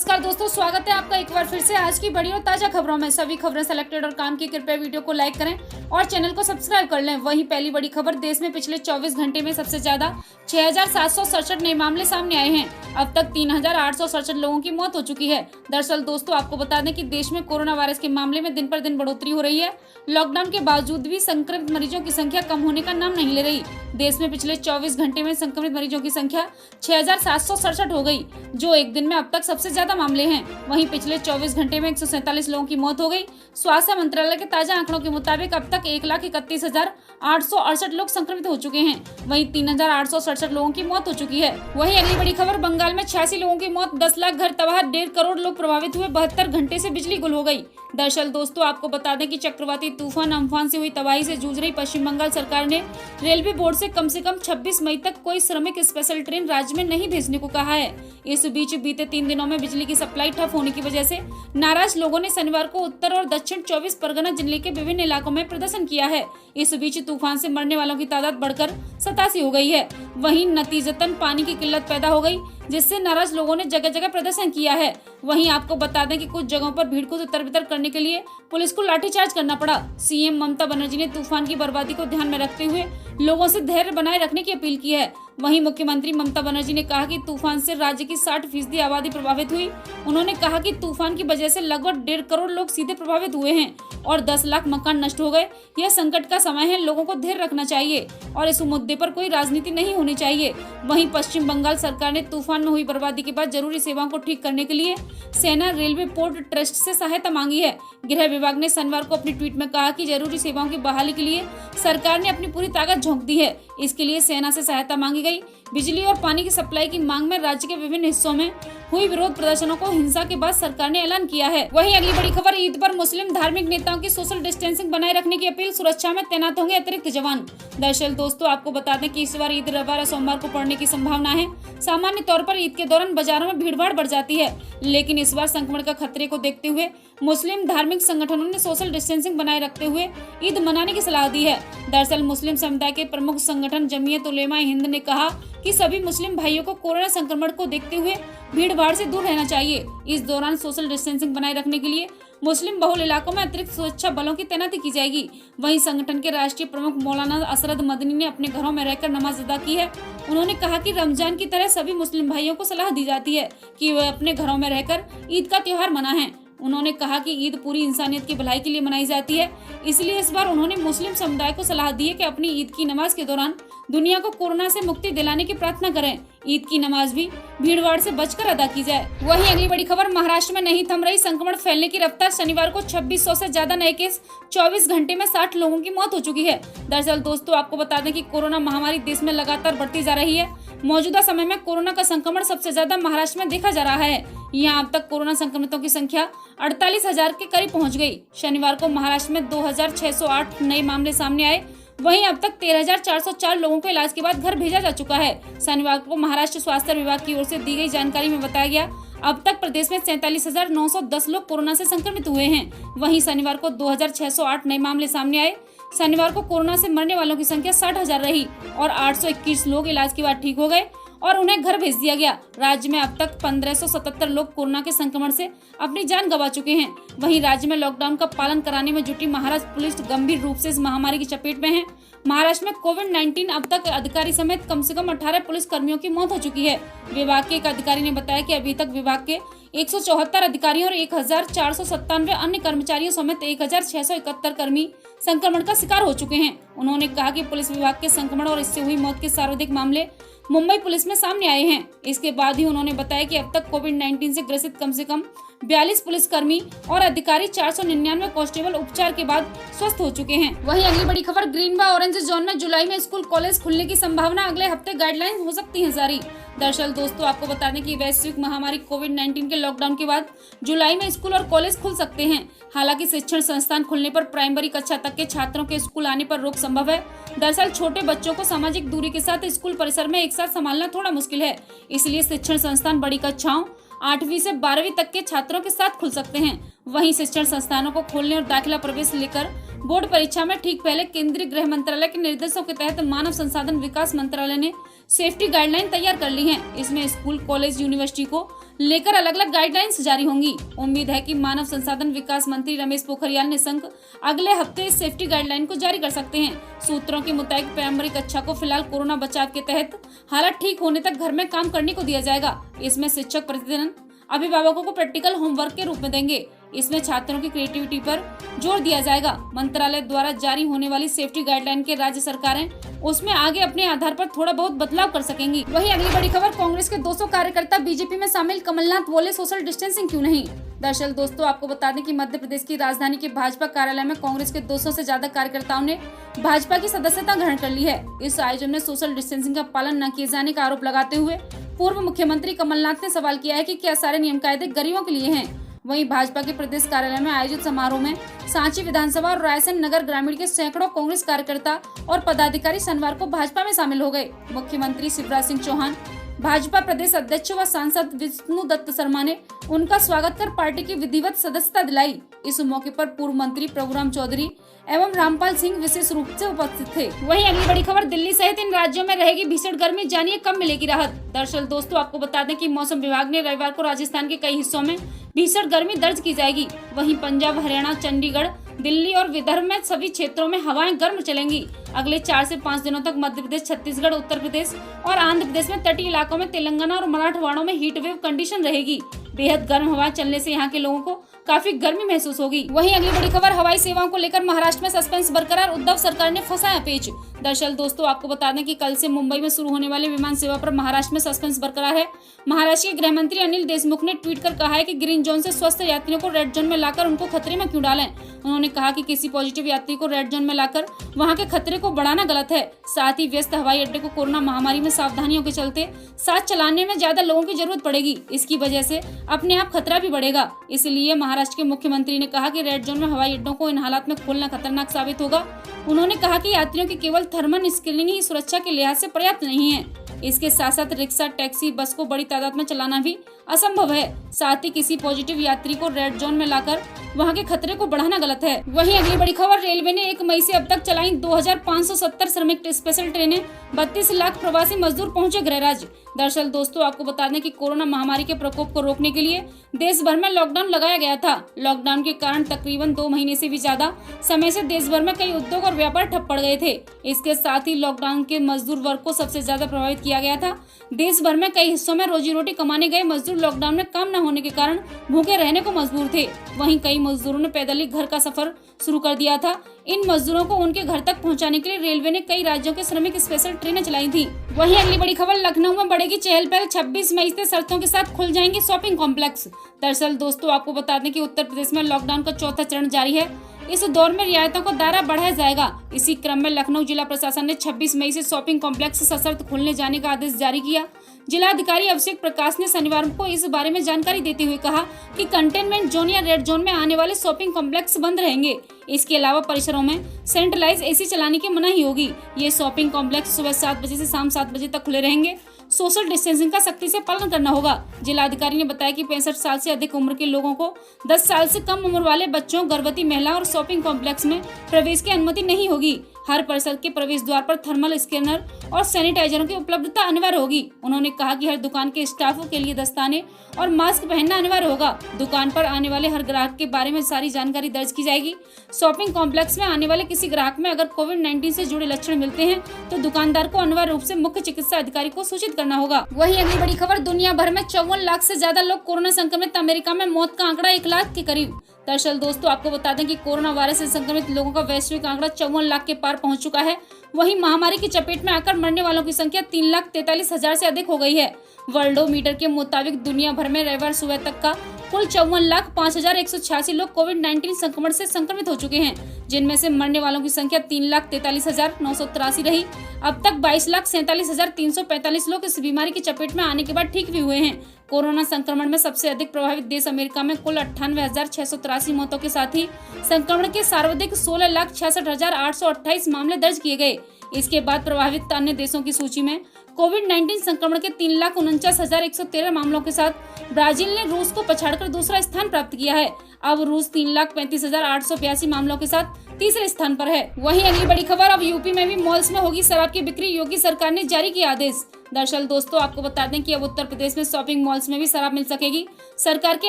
नमस्कार दोस्तों, स्वागत है आपका एक बार फिर से आज की बड़ी और ताजा खबरों में। सभी खबरें सेलेक्टेड और काम की, कृपया वीडियो को लाइक करें और चैनल को सब्सक्राइब कर लें। वहीं पहली बड़ी खबर, देश में पिछले 24 घंटे में सबसे ज्यादा 6,767 नए मामले सामने आए हैं। अब तक 3,867 लोगों की मौत हो चुकी है। दरअसल दोस्तों, आपको बता दें कि देश में कोरोना वायरस के मामले में दिन पर दिन बढ़ोतरी हो रही है। लॉकडाउन के बावजूद भी संक्रमित मरीजों की संख्या कम होने का नाम नहीं ले रही। देश में पिछले 24 घंटे में संक्रमित मरीजों की संख्या 6,767 हो गई, जो एक दिन में अब तक सबसे ज्यादा मामले हैं। वहीं पिछले 24 घंटे में 147 लोगों की मौत हो गई। स्वास्थ्य मंत्रालय के ताजा आंकड़ों के मुताबिक अब तक 1,31,868 लोग संक्रमित हो चुके हैं। वहीं 3,867 लोगों की मौत हो चुकी है। वहीं अगली बड़ी खबर, बंगाल में 86 लोगों की मौत, 10 लाख घर तबाह, 1.5 करोड़ लोग प्रभावित हुए, 72 घंटे से बिजली गुल हो गई। दरअसल दोस्तों, आपको बता दें कि चक्रवाती तूफान अम्फान से हुई तबाही से जूझ रही पश्चिम बंगाल सरकार ने रेलवे बोर्ड से कम 26 मई तक कोई श्रमिक स्पेशल ट्रेन राज्य में नहीं भेजने को कहा है। इस बीच बीते 3 दिनों में बिजली की सप्लाई ठप होने की वजह से नाराज लोगों ने शनिवार को उत्तर और दक्षिण 24 परगना जिले के विभिन्न इलाकों में प्रदर्शन किया है। इस बीच तूफान से मरने वालों की तादाद बढ़कर 87 हो गई है। वहीं नतीजतन पानी की किल्लत पैदा हो गई, जिससे नाराज लोगों ने जगह जगह प्रदर्शन किया है। वहीं आपको बता दें कि कुछ जगहों पर भीड़ को तितर बितर करने के लिए पुलिस को लाठीचार्ज करना पड़ा। सीएम ममता बनर्जी ने तूफान की बर्बादी को ध्यान में रखते हुए लोगों से धैर्य बनाए रखने की अपील की है। वहीं मुख्यमंत्री ममता बनर्जी ने कहा कि तूफान से राज्य की 60% आबादी प्रभावित हुई। उन्होंने कहा कि तूफान की वजह से लगभग 1.5 करोड़ लोग सीधे प्रभावित हुए हैं और 10 लाख मकान नष्ट हो गए। यह संकट का समय है, लोगों को धैर्य रखना चाहिए और इस मुद्दे पर कोई राजनीति नहीं होनी चाहिए। वहीं पश्चिम बंगाल सरकार ने तूफान में हुई बर्बादी के बाद जरूरी सेवाओं को ठीक करने के लिए सेना, रेलवे, पोर्ट ट्रस्ट से सहायता मांगी है। गृह विभाग ने शनिवार को अपनी ट्वीट में कहा कि जरूरी सेवाओं की बहाली के लिए सरकार ने अपनी पूरी ताकत झोंक दी है। इसके लिए सेना से सहायता मांगी गई। बिजली और पानी की सप्लाई की मांग में राज्य के विभिन्न हिस्सों में हुई विरोध प्रदर्शनों को हिंसा के बाद सरकार ने ऐलान किया है। वहीं अगली बड़ी खबर, ईद पर मुस्लिम धार्मिक नेताओं की सोशल डिस्टेंसिंग बनाए रखने की अपील, सुरक्षा में तैनात होंगे अतिरिक्त जवान। दरअसल दोस्तों, आपको बता दें कि इस बार ईद रविवार और सोमवार को पड़ने की संभावना है। सामान्य तौर पर ईद के दौरान बाजारों में भीड़ भाड़ बढ़ जाती है, लेकिन इस बार संक्रमण का खतरे को देखते हुए मुस्लिम धार्मिक संगठनों ने सोशल डिस्टेंसिंग बनाए रखते हुए ईद मनाने की सलाह दी है। दरअसल मुस्लिम समुदाय के प्रमुख संगठन जमीयत उलेमा हिंद ने कहा कि सभी मुस्लिम भाइयों को कोरोना संक्रमण को देखते हुए भीड़ भाड़ से दूर रहना चाहिए। इस दौरान सोशल डिस्टेंसिंग बनाए रखने के लिए मुस्लिम बहुल इलाकों में अतिरिक्त सुरक्षा बलों की तैनाती की जाएगी। वहीं संगठन के राष्ट्रीय प्रमुख मौलाना असरद मदनी ने अपने घरों में रहकर नमाज अदा की है। उन्होंने कहा कि रमजान की तरह सभी मुस्लिम भाइयों को सलाह दी जाती है कि वे अपने घरों में रहकर ईद का त्योहार मनाएं। उन्होंने कहा कि ईद पूरी इंसानियत की भलाई के लिए मनाई जाती है, इसलिए इस बार उन्होंने मुस्लिम समुदाय को सलाह दी है कि अपनी ईद की नमाज के दौरान दुनिया को कोरोना से मुक्ति दिलाने की प्रार्थना करें। ईद की नमाज भी भीड़भाड़ से बचकर अदा की जाए। वहीं अगली बड़ी खबर, महाराष्ट्र में नहीं थम रही संक्रमण फैलने की रफ्तार। शनिवार को 2600 से ज्यादा नए केस, 24 घंटे में 60 लोगों की मौत हो चुकी है। दरअसल दोस्तों, आपको बता दें कि कोरोना महामारी देश में लगातार बढ़ती जा रही है। मौजूदा समय में कोरोना का संक्रमण सबसे ज्यादा महाराष्ट्र में देखा जा रहा है। यहाँ अब तक कोरोना संक्रमितों की संख्या 48,000 के करीब पहुँच गयी। शनिवार को महाराष्ट्र में 2,608 नए मामले सामने आए। वहीं अब तक 13,404 लोगों को इलाज के बाद घर भेजा जा चुका है। शनिवार को महाराष्ट्र स्वास्थ्य विभाग की ओर से दी गई जानकारी में बताया गया, अब तक प्रदेश में 47,910 लोग कोरोना से संक्रमित हुए हैं। वहीं शनिवार को 2,608 नए मामले सामने आए। शनिवार को कोरोना से मरने वालों की संख्या 60,000 रही और 821 लोग इलाज के बाद ठीक हो गए और उन्हें घर भेज दिया गया। राज्य में अब तक 1577 लोग कोरोना के संक्रमण से अपनी जान गंवा चुके हैं। वहीं राज्य में लॉकडाउन का पालन कराने में जुटी महाराष्ट्र पुलिस गंभीर रूप से इस महामारी की चपेट में है। महाराष्ट्र में कोविड-19 अब तक अधिकारी समेत कम से कम 18 पुलिस कर्मियों की मौत हो चुकी है। विभाग के एक अधिकारी ने बताया कि अभी तक विभाग के 174 अधिकारियों और 1,497 अन्य कर्मचारियों समेत 1,671 कर्मी संक्रमण का शिकार हो चुके हैं। उन्होंने कहा कि पुलिस विभाग के संक्रमण और इससे हुई मौत के सर्वाधिक मामले मुंबई पुलिस में सामने आए हैं। इसके बाद ही उन्होंने बताया कि अब तक कोविड-19 से ग्रसित कम से कम 42 पुलिसकर्मी और अधिकारी, 499 कांस्टेबल उपचार के बाद स्वस्थ हो चुके हैं। वहीं अगली बड़ी खबर, ग्रीन व ऑरेंज जोन में जुलाई में स्कूल कॉलेज खुलने की संभावना, अगले हफ्ते गाइडलाइन हो सकती है जारी। दरअसल दोस्तों, आपको बता दें कि वैश्विक महामारी कोविड-19 के लॉकडाउन के बाद जुलाई में स्कूल और कॉलेज खुल सकते हैं। हालांकि शिक्षण संस्थान खुलने पर प्राइमरी कक्षा तक के छात्रों के स्कूल आने पर रोक संभव है। दरअसल छोटे बच्चों को सामाजिक दूरी के साथ स्कूल परिसर में एक साथ संभालना थोड़ा मुश्किल है, इसलिए शिक्षण संस्थान बड़ी कक्षाओं 8वीं से 12वीं तक के छात्रों के साथ खुल सकते हैं। वहीं शिक्षण संस्थानों को खोलने और दाखिला प्रवेश लेकर बोर्ड परीक्षा में ठीक पहले केंद्रीय गृह मंत्रालय के निर्देशों के तहत मानव संसाधन विकास मंत्रालय ने सेफ्टी गाइडलाइन तैयार कर ली हैं। इसमें स्कूल, कॉलेज, यूनिवर्सिटी को लेकर अलग अलग गाइडलाइंस जारी होंगी। उम्मीद है कि मानव संसाधन विकास मंत्री रमेश पोखरियाल निशंक अगले हफ्ते इस सेफ्टी गाइडलाइन को जारी कर सकते हैं। सूत्रों के मुताबिक प्राइमरी कक्षा को फिलहाल कोरोना बचाव के तहत हालात ठीक होने तक घर में काम करने को दिया जाएगा। इसमें शिक्षक प्रतिदिन अभिभावकों को प्रैक्टिकल होमवर्क के रूप में देंगे। इसमें छात्रों की क्रिएटिविटी पर जोर दिया जाएगा। मंत्रालय द्वारा जारी होने वाली सेफ्टी गाइडलाइन के राज्य सरकारें उसमें आगे अपने आधार पर थोड़ा बहुत बदलाव कर सकेंगी। वहीं अगली बड़ी खबर, कांग्रेस के 200 कार्यकर्ता बीजेपी में शामिल, कमलनाथ बोले सोशल डिस्टेंसिंग क्यों नहीं। दरअसल दोस्तों, आपको बता दें कि मध्य प्रदेश की राजधानी के भाजपा कार्यालय में कांग्रेस के 200 से ज्यादा कार्यकर्ताओं ने भाजपा की सदस्यता ग्रहण कर ली है। इस आयोजन में सोशल डिस्टेंसिंग का पालन न किए जाने का आरोप लगाते हुए पूर्व मुख्यमंत्री कमलनाथ ने सवाल किया है कि क्या सारे नियम कायदे गरीबों के लिए हैं। वहीं भाजपा के प्रदेश कार्यालय में आयोजित समारोह में सांची विधानसभा और रायसेन नगर ग्रामीण के सैकड़ों कांग्रेस कार्यकर्ता और पदाधिकारी शनिवार को भाजपा में शामिल हो गए। मुख्यमंत्री शिवराज सिंह चौहान, भाजपा प्रदेश अध्यक्ष व सांसद विष्णु दत्त शर्मा ने उनका स्वागत कर पार्टी की विधिवत सदस्यता दिलाई। इस मौके पर पूर्व मंत्री प्रभुराम चौधरी एवं रामपाल सिंह विशेष रूप से उपस्थित थे। वहीं अगली बड़ी खबर, दिल्ली सहित इन राज्यों में रहेगी भीषण गर्मी, जानिए कब मिलेगी राहत। दरअसल दोस्तों, आपको बता दें कि मौसम विभाग ने रविवार को राजस्थान के कई हिस्सों में भीषण गर्मी दर्ज की जाएगी। वहीं पंजाब, हरियाणा, चंडीगढ़, दिल्ली और विदर्भ में सभी क्षेत्रों में हवाएं गर्म चलेंगी। अगले 4 से 5 दिनों तक मध्य प्रदेश, छत्तीसगढ़, उत्तर प्रदेश और आंध्र प्रदेश में तटीय इलाकों में, तेलंगाना और मराठवाड़ों में हीट वेव कंडीशन रहेगी। बेहद गर्म हवा चलने से यहाँ के लोगों को काफी गर्मी महसूस होगी। वहीं अगली बड़ी खबर, हवाई सेवाओं को लेकर महाराष्ट्र में सस्पेंस बरकरार, उद्धव सरकार ने फंसाया पेच। दरअसल दोस्तों, आपको बता दें कि कल से मुंबई में शुरू होने वाली विमान सेवा पर महाराष्ट्र में सस्पेंस बरकरार है। महाराष्ट्र के गृह मंत्री अनिल देशमुख ने ट्वीट कर कहा है कि ग्रीन जोन से स्वस्थ यात्रियों को रेड जोन में लाकर उनको खतरे में क्यों डालें। उन्होंने कहा कि किसी पॉजिटिव यात्री को रेड जोन में लाकर वहां के खतरे को बढ़ाना गलत है। साथ ही व्यस्त हवाई अड्डे को कोरोना महामारी में सावधानियों के चलते साथ चलाने में ज्यादा लोगों की जरूरत पड़ेगी। इसकी वजह से अपने आप खतरा भी बढ़ेगा। इसलिए महाराष्ट्र के मुख्यमंत्री ने कहा कि रेड जोन में हवाई अड्डों को इन हालात में खोलना खतरनाक साबित होगा। उन्होंने कहा कि यात्रियों की केवल थर्मल स्क्रीनिंग ही सुरक्षा के लिहाज से पर्याप्त नहीं है। इसके साथ साथ रिक्शा, टैक्सी, बस को बड़ी तादाद में चलाना भी असंभव है। साथ ही किसी पॉजिटिव यात्री को रेड जोन में लाकर वहां के खतरे को बढ़ाना गलत है। वहीं अगली बड़ी खबर, रेलवे ने 1 मई से अब तक चलाई 2570 श्रमिक स्पेशल ट्रेनें, 32 लाख प्रवासी मजदूर पहुंचे गृह राज्य। दरअसल दोस्तों, आपको बता दें कि कोरोना महामारी के प्रकोप को रोकने के लिए देश भर में लॉकडाउन लगाया गया था। लॉकडाउन के कारण तकरीबन 2 महीने से भी ज्यादा समय से देश भर में कई उद्योग और व्यापार ठप पड़ गए थे। इसके साथ ही लॉकडाउन के मजदूर वर्ग को सबसे ज्यादा प्रभावित किया गया था। देश भर में कई हिस्सों में रोजी रोटी कमाने गए मजदूर लॉकडाउन में काम न होने के कारण भूखे रहने को मजबूर थे। वहीं कई मजदूरों ने पैदल ही घर का सफर शुरू कर दिया था। इन मजदूरों को उनके घर तक पहुंचाने के लिए रेलवे ने कई राज्यों के श्रमिक स्पेशल ट्रेनें चलाई थी। वहीं अगली बड़ी खबर, लखनऊ में बढ़ेगी चहल पहल, 26 मई से शर्तों के साथ खुल जाएंगे शॉपिंग कॉम्प्लेक्स। दरअसल दोस्तों, आपको बता दें कि उत्तर प्रदेश में लॉकडाउन का चौथा चरण जारी है। इस दौर में रियायतों का दायरा बढ़ाया जाएगा। इसी क्रम में लखनऊ जिला प्रशासन ने 26 मई से शॉपिंग कॉम्प्लेक्स सशर्त खुलने जाने का आदेश जारी किया। जिलाधिकारी अभिषेक प्रकाश ने शनिवार को इस बारे में जानकारी देते हुए कहा कि कंटेनमेंट जोन या रेड जोन में आने वाले शॉपिंग कॉम्प्लेक्स बंद रहेंगे। इसके अलावा परिसरों में सेंट्रलाइज एसी चलाने की मनाही होगी। ये शॉपिंग कॉम्प्लेक्स सुबह 7 बजे से शाम 7 बजे तक खुले रहेंगे। सोशल डिस्टेंसिंग का सख्ती से पालन करना होगा। जिलाधिकारी ने बताया कि 65 साल से अधिक उम्र के लोगों को, 10 साल से कम उम्र वाले बच्चों, गर्भवती महिला और शॉपिंग कॉम्प्लेक्स में प्रवेश की अनुमति नहीं होगी। हर परिसर के प्रवेश द्वार पर थर्मल स्कैनर और सैनिटाइजरों की उपलब्धता अनिवार्य होगी। उन्होंने कहा कि हर दुकान के स्टाफ के लिए दस्ताने और मास्क पहनना अनिवार्य होगा। दुकान पर आने वाले हर ग्राहक के बारे में सारी जानकारी दर्ज की जाएगी। शॉपिंग कॉम्प्लेक्स में आने वाले किसी ग्राहक में अगर कोविड-19 से जुड़े लक्षण मिलते हैं तो दुकानदार को अनिवार्य रूप से मुख्य चिकित्सा अधिकारी को सूचित करना होगा। वहीं अगली बड़ी खबर, दुनिया भर में 54 लाख से ज्यादा लोग कोरोना संक्रमित, अमेरिका में मौत का आंकड़ा 1 लाख के करीब। दरअसल दोस्तों, आपको बता दें कि कोरोना वायरस से संक्रमित लोगों का वैश्विक आंकड़ा 54 लाख के पार पहुंच चुका है। वहीं महामारी की चपेट में आकर मरने वालों की संख्या 3,43,000 से अधिक हो गई है। वर्ल्डोमीटर के मुताबिक दुनिया भर में रविवार सुबह तक का कुल 54,05,186 लोग कोविड-19 संक्रमण से संक्रमित हो चुके हैं, जिनमें से मरने वालों की संख्या 3,43,983 रही। अब तक 22,47,345 लोग इस बीमारी की चपेट में आने के बाद ठीक भी हुए हैं। कोरोना संक्रमण में सबसे अधिक प्रभावित देश अमेरिका में कुल 98,683 मौतों के साथ ही संक्रमण के सर्वाधिक 16,66,828 मामले दर्ज किए गए। इसके बाद प्रभावित अन्य देशों की सूची में कोविड-19 संक्रमण के 3,49,113 मामलों के साथ ब्राजील ने रूस को पछाड़कर दूसरा स्थान प्राप्त किया है। अब रूस 3,35,882 मामलों के साथ तीसरे स्थान पर है। वहीं अगली बड़ी खबर, अब यूपी में भी मॉल्स में होगी शराब की बिक्री, योगी सरकार ने जारी किया आदेश। दरअसल दोस्तों, आपको बता दें कि अब उत्तर प्रदेश में शॉपिंग मॉल्स में भी शराब मिल सकेगी। सरकार के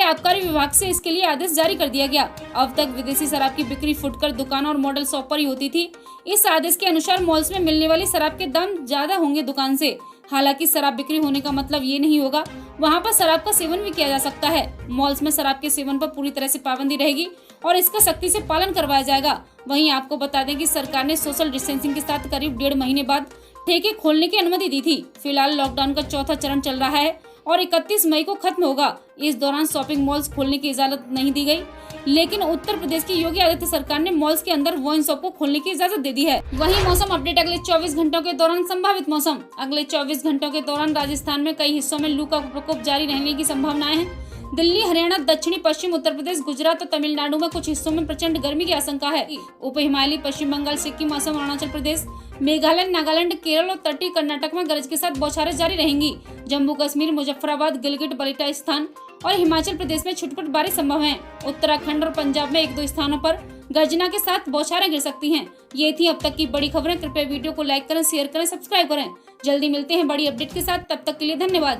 आबकारी विभाग से इसके लिए आदेश जारी कर दिया गया। अब तक विदेशी शराब की बिक्री फुटकर दुकान और मॉडल शॉप पर ही होती थी। इस आदेश के अनुसार मॉल्स में मिलने वाली शराब के दाम ज्यादा होंगे दुकान से। हालांकि शराब बिक्री होने का मतलब ये नहीं होगा वहाँ पर शराब का सेवन भी किया जा सकता है। मॉल्स में शराब के सेवन पर पूरी तरह से पाबंदी रहेगी और इसका सख्ती से पालन करवाया जाएगा। वहीं आपको बता दें कि सरकार ने सोशल डिस्टेंसिंग के साथ करीब 1.5 महीने बाद ठेके खोलने की अनुमति दी थी। फिलहाल लॉकडाउन का चौथा चरण चल रहा है और 31 मई को खत्म होगा। इस दौरान शॉपिंग मॉल्स खोलने की इजाजत नहीं दी गई, लेकिन उत्तर प्रदेश की योगी आदित्य सरकार ने मॉल्स के अंदर वाइन शॉप को खोलने की इजाजत दे दी है। वहीं मौसम अपडेट, अगले 24 घंटों के दौरान संभावित मौसम। अगले 24 घंटों के दौरान राजस्थान में कई हिस्सों में लू का प्रकोप जारी रहने की संभावनाएं हैं। दिल्ली, हरियाणा, दक्षिणी पश्चिम उत्तर प्रदेश, गुजरात और तमिलनाडु में कुछ हिस्सों में प्रचंड गर्मी की आशंका है। उप हिमालयी पश्चिम बंगाल, सिक्किम, असम, अरुणाचल प्रदेश, मेघालय, नागालैंड, केरल और तटीय कर्नाटक में गरज के साथ बौछारें जारी रहेंगी। जम्मू कश्मीर, मुजफ्फराबाद, गिलगिट बाल्टिस्तान और हिमाचल प्रदेश में छुटपुट बारिश संभव है। उत्तराखंड और पंजाब में 1-2 स्थानों पर गर्जना के साथ बौछारें गिर सकती हैं। ये थी अब तक की बड़ी खबरें। कृपया वीडियो को लाइक करें, शेयर करें, सब्सक्राइब करें। जल्दी मिलते हैं बड़ी अपडेट के साथ, तब तक के लिए धन्यवाद।